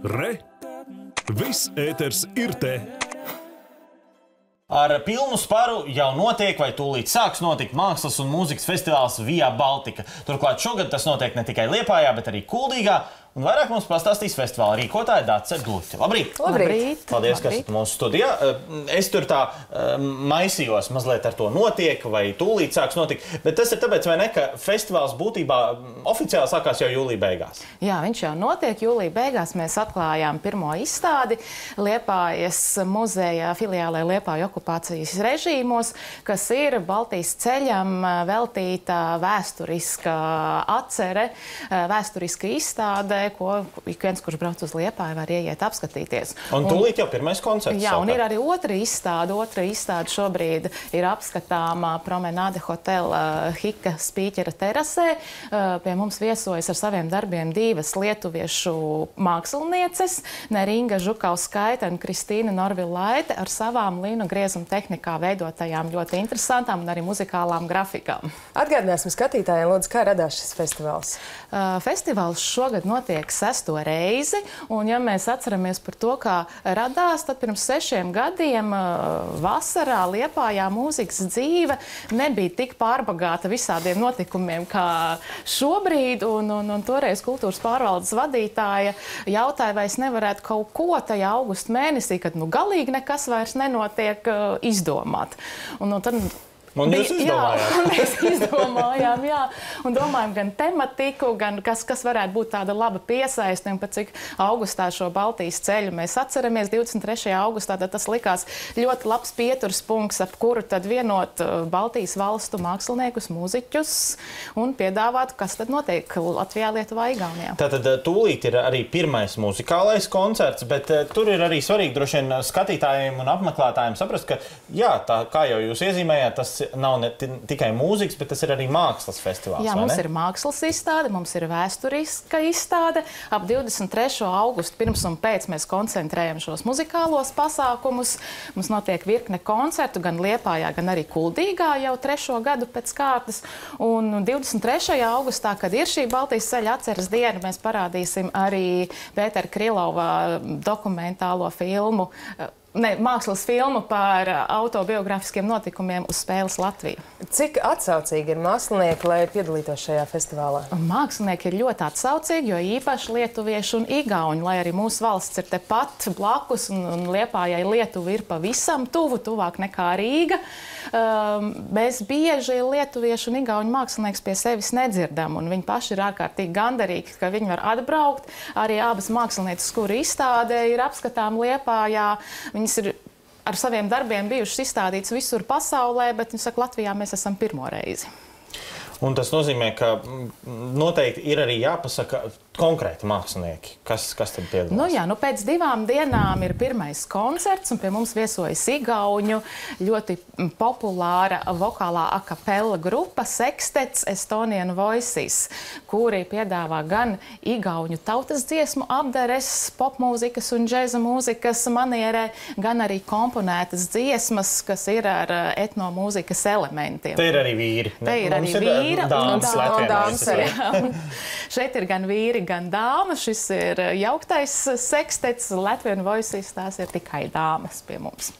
Re! Viss ēters ir te! Ar pilnu sparu jau notiek vai tūlīt sāks notikt mākslas un mūzikas festivāls Via Baltica. Turklāt šogad tas notiek ne tikai Liepājā, bet arī Kuldīgā. Un vairāk mums pastāstīs festivāla rīkotāja Dace Gluķe. Labrīt! Labrīt! Paldies, ka esat mūsu studijā. Es tur tā maisījos mazliet ar to notiek vai tūlīt sāks notikt. Bet tas ir tāpēc, vai ne, ka festivāls būtībā oficiāli sākās jau jūlija beigās? Jā, viņš jau notiek jūlija beigās. Mēs atklājām pirmo izstādi Liepājas muzeja filiālē Liepāju okupācijas režīmos, kas ir Baltijas ceļam veltīta vēsturiska atcere, vēsturiska izstāde, ko ik viens, kurš brauc uz Liepāju, var ieiet apskatīties. Un tūlīt jau pirmais koncerts. Jā, un ir arī otra izstāde. Otra izstāde šobrīd ir apskatāma Promenade Hotel Hika Spīķera terasē. Pie mums viesojas ar saviem darbiem divas lietuviešu mākslinieces, Neringa Žukauskaite un Kristīna Norvilaite, ar savām līnu griezuma tehnikā veidotajām ļoti interesantām un arī muzikālām grafikām. Atgādināsim skatītājiem, lūdzu, kā radās šis festivāls? Festivāls šogad notiek 6. reizi, un ja mēs atceramies par to, kā radās, tad pirms 6 gadiem vasarā Liepājā mūzikas dzīve nebija tik pārbagāta visādiem notikumiem kā šobrīd, un toreiz kultūras pārvaldes vadītāja jautāja, vai es nevarētu kaut ko tajā augusta mēnesī, kad galīgi nekas vairs nenotiek, izdomāt. Un tad Un jūs izdomājāt? Jā, mēs izdomājām, jā. Un domājam gan tematiku, gan kas varētu būt tāda laba piesaiste, un pat cik augustā šo Baltijas ceļu mēs atceramies 23. augustā, tad tas likās ļoti labs pieturas punkts, ap kuru tad vienot Baltijas valstu māksliniekus, mūziķus un piedāvāt, kas tad notiek Latvijā, Lietuvā, Igaunijā. Tātad tūlīt ir arī pirmais muzikālais koncerts, bet tur ir arī svarīgi droši vien skatītājiem un apmeklētājiem saprast, ka jā, tā kā jau jūs iezīmējāt, tas nav ne tikai mūzikas, bet tas ir arī mākslas festivāls. Jā, mums ir mākslas izstāde, mums ir vēsturiska izstāde. Ap 23. augustu pirms un pēc mēs koncentrējam šos muzikālos pasākumus. Mums notiek virkne koncertu gan Liepājā, gan arī Kuldīgā jau 3. gadu pēc kārtas. Un 23. augustā, kad ir šī Baltijas ceļa atceres diena, mēs parādīsim arī Pētera Krilova dokumentālo filmu, mākslas filmu par autobiogrāfiskiem notikumiem uz spēles Latviju. Cik atsaucīgi ir mākslinieki, lai piedalītos šajā festivālā? Mākslinieki ir ļoti atsaucīgi, jo īpaši lietuvieši un igauņi, lai arī mūsu valsts ir tepat blakus un Liepājai Lietuva ir pavisam tuvu, tuvāk nekā Rīga. Mēs bieži lietuviešu un igauņu mākslinieks pie sevis nedzirdam, un viņi paši ir ārkārtīgi gandarīgi, ka viņi var atbraukt. Arī abas mākslinieces, kuru izstāde ir apskatām Liepājā, viņas ir ar saviem darbiem bijušas izstādītas visur pasaulē, bet, saka, Latvijā mēs esam pirmo reizi. Un tas nozīmē, ka noteikti ir arī jāpasaka konkrēti mākslinieki. Kas tad piedalās? Nu jā, pēc 2 dienām ir pirmais koncerts, un pie mums viesojas igauņu ļoti populāra vokālā a cappella grupa Sextets Estonian Voices, kuri piedāvā gan igauņu tautas dziesmu apdares, popmūzikas un džeza mūzikas manierē, gan arī komponētas dziesmas, kas ir ar etnomūzikas elementiem. Te ir arī vīri. Te ir arī vīri. Dāmas. Šeit ir gan vīri, gan dāmas. Šis ir jauktais sekstets, Latvian Voices, tās ir tikai dāmas pie mums.